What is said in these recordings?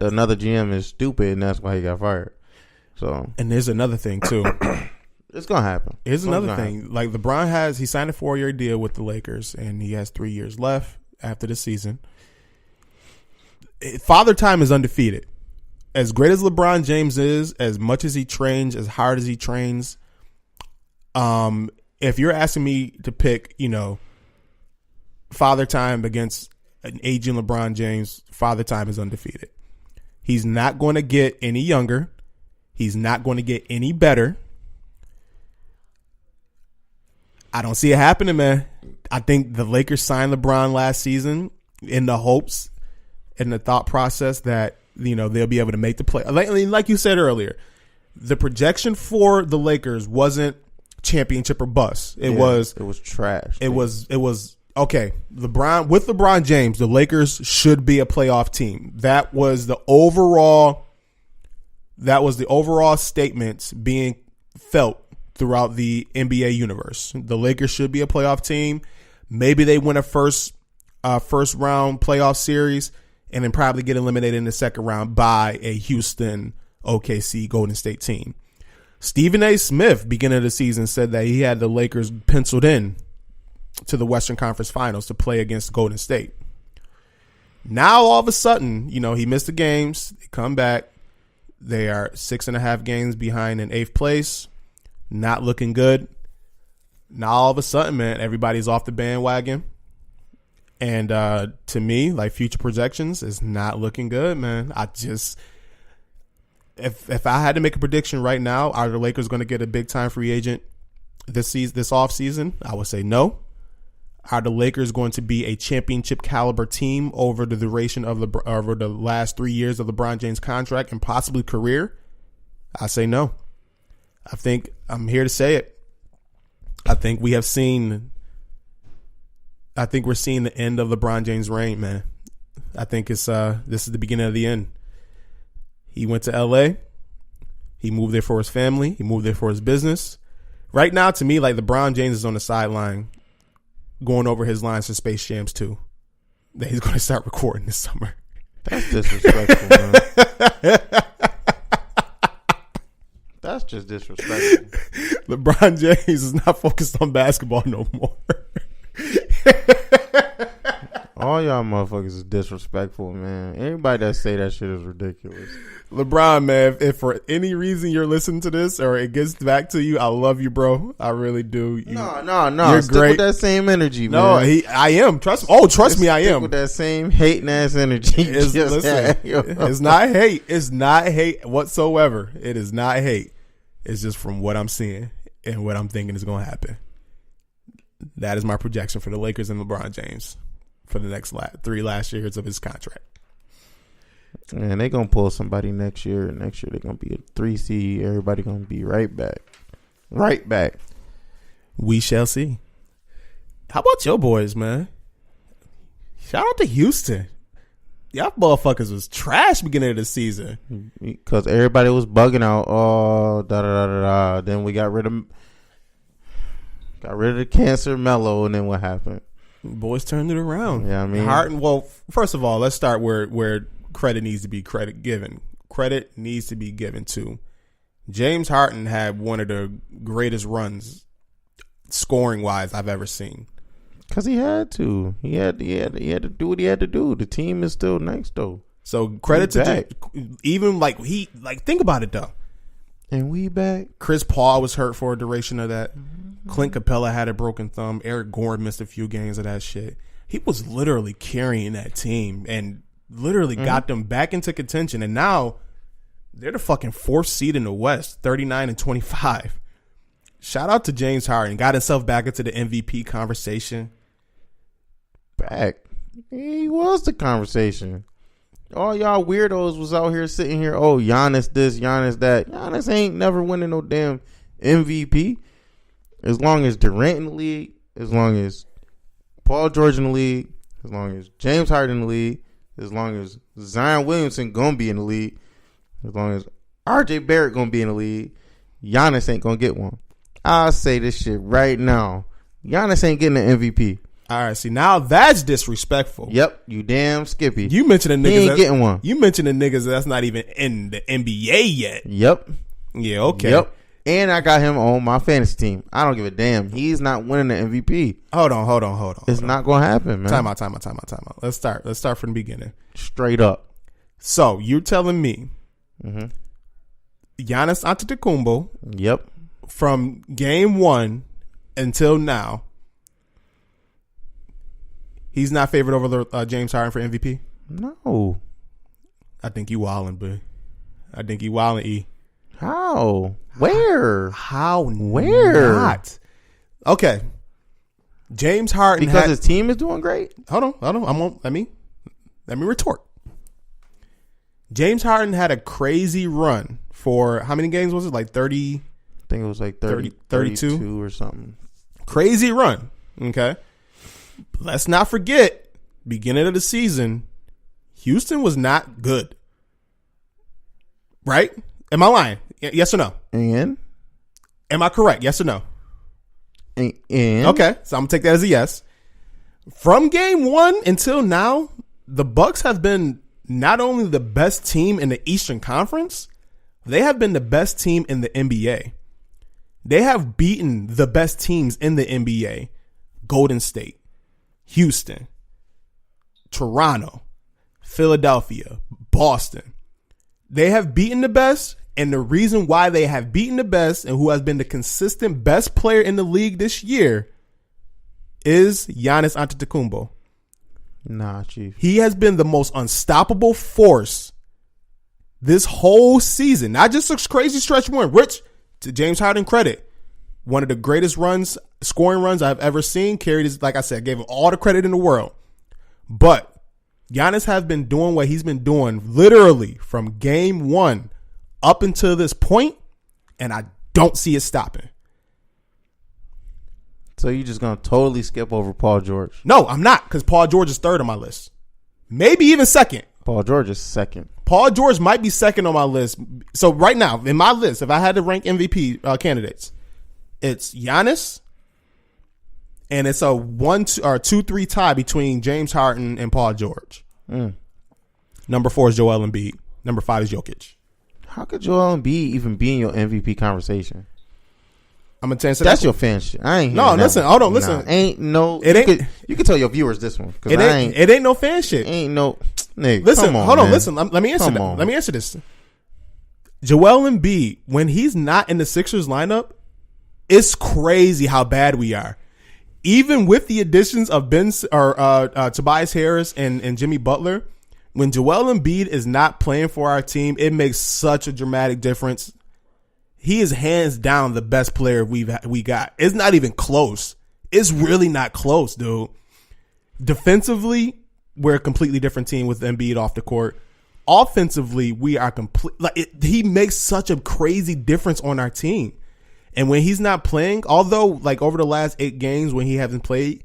that another GM is stupid and that's why he got fired. So, and there's another thing too. It's gonna happen. Here's another thing. Like LeBron he signed a 4-year deal with the Lakers, and he has 3 years left after the season. Father Time is undefeated. As great as LeBron James is, as much as he trains, as hard as he trains, if you're asking me to pick, Father Time against an aging LeBron James, Father Time is undefeated. He's not going to get any younger. He's not going to get any better. I don't see it happening, man. I think the Lakers signed LeBron last season in the hopes and the thought process that, they'll be able to make the play. Like you said earlier, the projection for the Lakers wasn't championship or bust. It was trash. It was okay. With LeBron James, the Lakers should be a playoff team. That was the overall statements being felt throughout the NBA universe. The Lakers should be a playoff team. Maybe they win a first round playoff series and then probably get eliminated in the second round by a Houston, OKC, Golden State team. Stephen A. Smith, beginning of the season, said that he had the Lakers penciled in to the Western Conference Finals to play against Golden State. Now, all of a sudden, he missed the games. They come back. They are 6.5 games behind in 8th place. Not looking good. Now all of a sudden, man, everybody's off the bandwagon. And to me, like, future projections is not looking good, man. If I had to make a prediction right now, are the Lakers going to get a big time free agent this off season? I would say no. Are the Lakers going to be a championship caliber team over the duration of over the last 3 years of LeBron James' contract and possibly career? I say no. I think I'm here to say it. I think we're seeing the end of LeBron James' reign, man. I think this is the beginning of the end. He went to LA. He moved there for his family. He moved there for his business. Right now, to me, like, LeBron James is on the sideline going over his lines for Space Jams 2 that he's going to start recording this summer. That's disrespectful, man. That's just disrespectful. LeBron James is not focused on basketball no more. All y'all motherfuckers is disrespectful, man. Anybody that say that shit is ridiculous. LeBron, man, if for any reason you're listening to this or it gets back to you, I love you, bro. I really do. No. You're Stick great. with that same energy, man. No, I am. Trust me, I am. With that same hating ass energy. It's not hate. It's not hate whatsoever. It is not hate. It's just from what I'm seeing and what I'm thinking is going to happen. That is my projection for the Lakers and LeBron James for the next 3 last years of his contract. And they're going to pull somebody next year. Next year they're going to be a 3 seed. Everybody going to be right back. Right back. We shall see. How about your boys, man? Shout out to Houston. Y'all motherfuckers was trash beginning of the season. Because everybody was bugging out. Oh, da-da-da-da-da. Then we got rid of the cancer Melo, and then what happened? Boys turned it around. Yeah, I mean, Harden. Well, first of all, let's start where credit needs to be given. Credit needs to be given to James Harden. Had one of the greatest runs, scoring wise, I've ever seen. Because he had to. He had to do what he had to do. The team is still next though. So credit to even think about it though. And we back. Chris Paul was hurt for a duration of that. Clint Capella had a broken thumb. Eric Gordon missed a few games of that shit. He was literally carrying that team and literally got them back into contention. And now they're the fucking 4th seed in the West, 39-25. Shout out to James Harden. Got himself back into the MVP conversation. Back. He was the conversation. All y'all weirdos was out here sitting here. Oh, Giannis this, Giannis that. Giannis ain't never winning no damn MVP. As long as Durant in the league, as long as Paul George in the league, as long as James Harden in the league, as long as Zion Williamson gonna be in the league, as long as RJ Barrett gonna be in the league, Giannis ain't gonna get one. I'll say this shit right now. Giannis ain't getting an MVP. All right, see, now that's disrespectful. Yep, you damn Skippy. You mentioned the niggas. He ain't getting one. You mentioned the niggas that's not even in the NBA yet. Yep. Yeah, okay. Yep. And I got him on my fantasy team. I don't give a damn. He's not winning the MVP. Hold on. It's not going to happen, man. Time out. Let's start from the beginning. Straight up. So, you're telling me Giannis Antetokounmpo, yep, from game 1 until now, he's not favored over James Harden for MVP? No. I think you wildin', boo. I think you wildin', E. How? Where? How? Where? Not? Okay. James Harden because his team is doing great. Hold on. Let me retort. James Harden had a crazy run for how many games was it? Like 30? I think it was like 32 or something. Crazy run. Okay. Let's not forget, beginning of the season, Houston was not good. Right? Am I lying? Yes or no? And? Am I correct? Yes or no? And? Okay, so I'm going to take that as a yes. From game 1 until now, the Bucks have been not only the best team in the Eastern Conference, they have been the best team in the NBA. They have beaten the best teams in the NBA. Golden State, Houston, Toronto, Philadelphia, Boston. They have beaten the best, and the reason why they have beaten the best and who has been the consistent best player in the league this year is Giannis Antetokounmpo. Nah, Chief. He has been the most unstoppable force this whole season. Not just a crazy stretch one. Rich, to James Harden credit, one of the greatest scoring runs I've ever seen. Carried his, like I said, gave him all the credit in the world. But Giannis has been doing what he's been doing literally from game 1 up until this point, and I don't see it stopping. So you just going to totally skip over Paul George? No, I'm not, because Paul George is 3rd on my list. Maybe even 2nd. Paul George is 2nd. Paul George might be 2nd on my list. So right now, in my list, if I had to rank MVP candidates, it's Giannis, and it's a 2-3 tie between James Harden and Paul George. Number 4 is Joel Embiid. Number 5 is Jokic. How could Joel Embiid even be in your MVP conversation? I'm gonna tell you that's your fan shit. I ain't. No, listen. Hold on, listen. Nah, ain't no. It ain't. You can tell your viewers this one. It ain't no fan shit. Ain't no. Nigga, listen, come on, hold on. man. Listen. Let me answer that. Let me answer this. Joel Embiid, when he's not in the Sixers lineup, it's crazy how bad we are. Even with the additions of Tobias Harris and Jimmy Butler, when Joel Embiid is not playing for our team, it makes such a dramatic difference. He is hands down the best player we got. It's not even close. It's really not close, dude. Defensively, we're a completely different team with Embiid off the court. Offensively, we are complete. He makes such a crazy difference on our team. And when he's not playing, although like over the last 8 games when he hasn't played,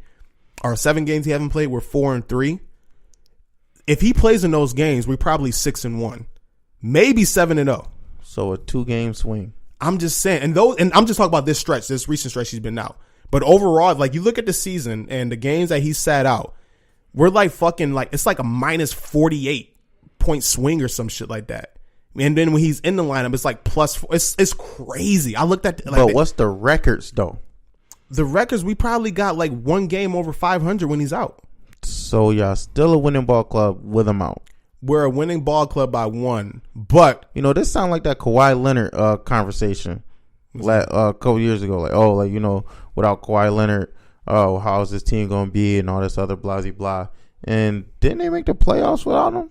or 7 games he hasn't played, we're 4-3. If he plays in those games, we're probably 6-1, maybe 7-0. So a 2-game swing. I'm just saying, and I'm just talking about this recent stretch he's been out. But overall, like you look at the season and the games that he sat out, we're like fucking like it's like a minus 48 point swing or some shit like that. And then when he's in the lineup, it's like +4. It's crazy. I looked at but what's the records though? The records, we probably got like 1 game over 500 when he's out. So y'all still a winning ball club with him out. We're a winning ball club by 1, but this sound like that Kawhi Leonard conversation a couple years ago. Like, without Kawhi Leonard, how's this team gonna be and all this other blah blah. And didn't they make the playoffs without him?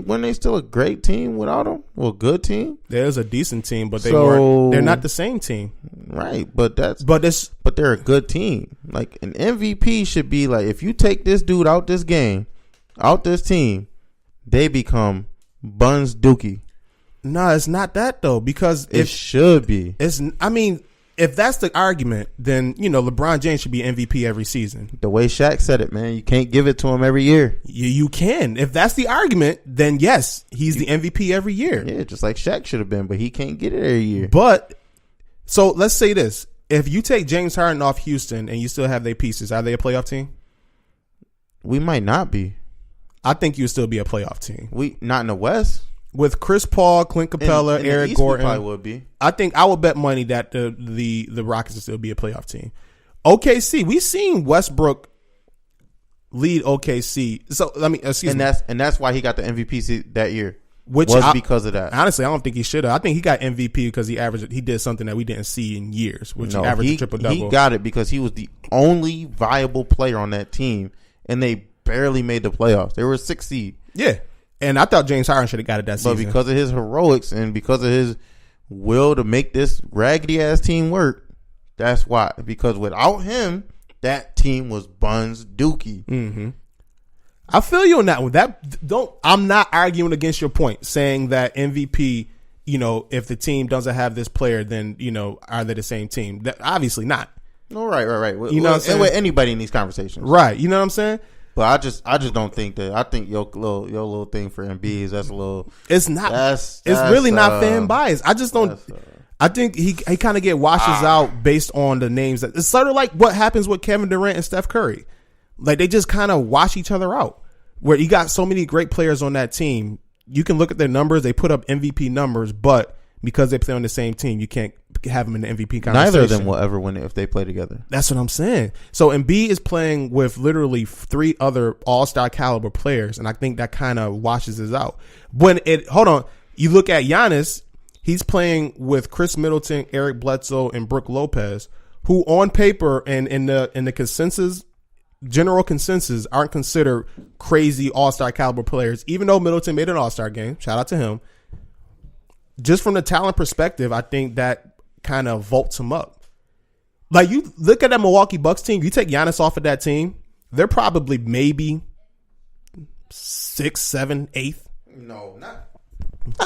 Weren't they still a great team without him? Well, good team. There's a decent team, but they're not the same team, right? But they're a good team. Like an MVP should be like, if you take this dude out this game, out this team, they become Buns Dookie. No, it's not that though, because it should be. If that's the argument, then LeBron James should be MVP every season. The way Shaq said it, man, you can't give it to him every year. You can. If that's the argument, then yes, he's the MVP every year. Yeah, just like Shaq should have been, but he can't get it every year. But so let's say this: if you take James Harden off Houston and you still have their pieces, are they a playoff team? We might not be. I think you'd still be a playoff team. We not in the West. With Chris Paul, Clint Capella, In Eric the East, Gordon, we probably would be. I think I would bet money that the Rockets will still be a playoff team. OKC, we've seen Westbrook lead OKC. So And that's why he got the MVP that year. Which was because of that. Honestly, I don't think he should have. I think he got MVP because he did something that we didn't see in years, which he averaged a triple-double. He got it because he was the only viable player on that team, and they barely made the playoffs. They were a 6th seed. Yeah. And I thought James Harden should have got it that season. But because of his heroics and because of his will to make this raggedy-ass team work, that's why. Because without him, that team was buns dookie. Mm-hmm. I feel you on that one. I'm not arguing against your point, saying that MVP, if the team doesn't have this player, then, are they the same team? Obviously not. No, right. You know what I'm saying? With anybody in these conversations. Right. You know what I'm saying? But I just don't think that. I think your little thing for Embiid is a little. It's not. It's really not fan bias. I just don't. I think he kind of washes out based on the names. It's sort of like what happens with Kevin Durant and Steph Curry. Like they just kind of wash each other out. Where you got so many great players on that team, you can look at their numbers. They put up MVP numbers, but because they play on the same team, you can't have them in the MVP conversation. Neither of them will ever win it if they play together. That's what I'm saying. So Embiid is playing with literally 3 other all-star caliber players, and I think that kind of washes it out. You look at Giannis, he's playing with Chris Middleton, Eric Bledsoe, and Brook Lopez, who on paper and in the general consensus aren't considered crazy all-star caliber players, even though Middleton made an all-star game. Shout out to him. Just from the talent perspective, I think that kind of vaults him up. Like you look at that Milwaukee Bucks team, you take Giannis off of that team, they're probably maybe 6th, 7th, 8th. No, not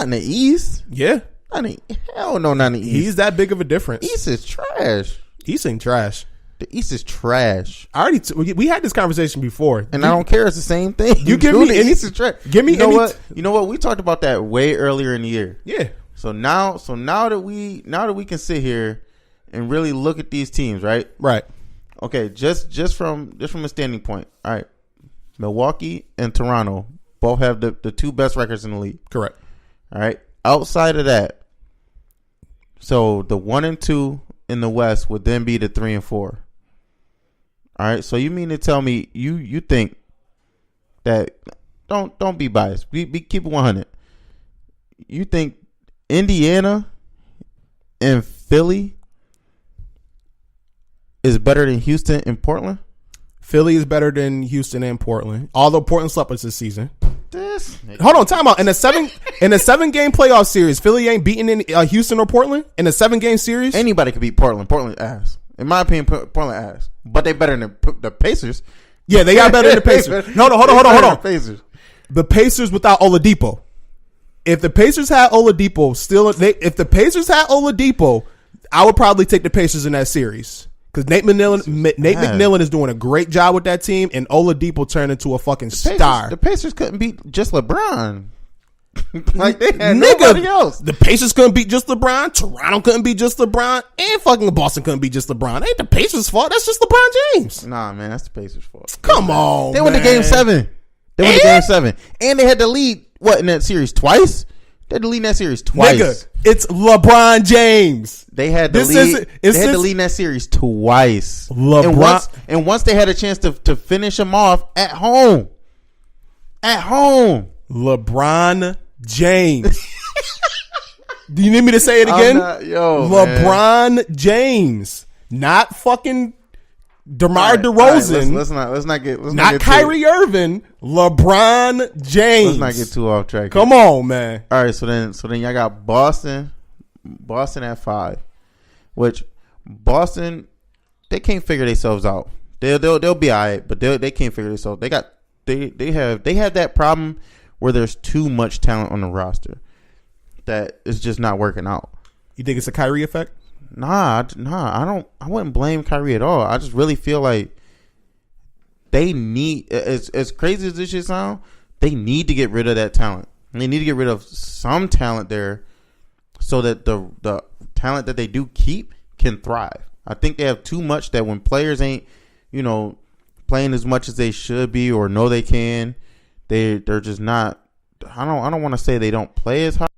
in the East. Yeah. Hell no, not in the East. He's that big of a difference. East is trash. East ain't trash. The East is trash. We had this conversation before, and I don't care. It's the same thing. You give me the East is trash. Give me what? You know what? We talked about that way earlier in the year. Yeah. So now that we can sit here and really look at these teams, right? Right. Okay. Just from a standing point. All right. Milwaukee and Toronto both have the 2 best records in the league. Correct. All right. Outside of that, so the 1 and 2 in the West would then be the 3 and 4. All right. So you mean to tell me you think that don't be biased. Keep it 100. You think Indiana and Philly is better than Houston and Portland? Philly is better than Houston and Portland. Although Portland swept us this season. Hold on, time out. In a 7-game playoff series, Philly ain't beating Houston or Portland in a 7-game series. Anybody could beat Portland. Portland ass. In my opinion, Portland ass. But they better than the Pacers. Yeah, they got better than the Pacers. No, hold on. Pacers. The Pacers without Oladipo. If the Pacers had Oladipo, I would probably take the Pacers in that series. Because Nate McMillan is doing a great job with that team, and Oladipo turned into a fucking star. The Pacers couldn't beat just LeBron. Like they had nobody else. The Pacers couldn't beat just LeBron. Toronto couldn't beat just LeBron, and fucking Boston couldn't beat just LeBron. Ain't the Pacers' fault. That's just LeBron James. Nah, man, that's the Pacers' fault. Come on, they went to Game 7. And they had to lead in that series twice. They had to lead in that series twice. Nigga, it's LeBron James. They had to lead. They had to lead in that series twice. And once they had a chance to finish them off at home. LeBron James. Do you need me to say it again? LeBron man. James, not fucking DeMar DeRozan. Let's not get Kyrie Irving. LeBron James. Let's not get too off track. Come on, man. All right, so then y'all got Boston at 5, which Boston they can't figure themselves out. They'll be all right, but they can't figure themselves. They have that problem where there's too much talent on the roster that is just not working out. You think it's a Kyrie effect? Nah, I wouldn't blame Kyrie at all. I just really feel like they need, as crazy as this shit sound, they need to get rid of that talent. They need to get rid of some talent there so that the talent that they do keep can thrive. I think they have too much that when players ain't playing as much as they should be or know they can. They're just not. I don't want to say they don't play as hard.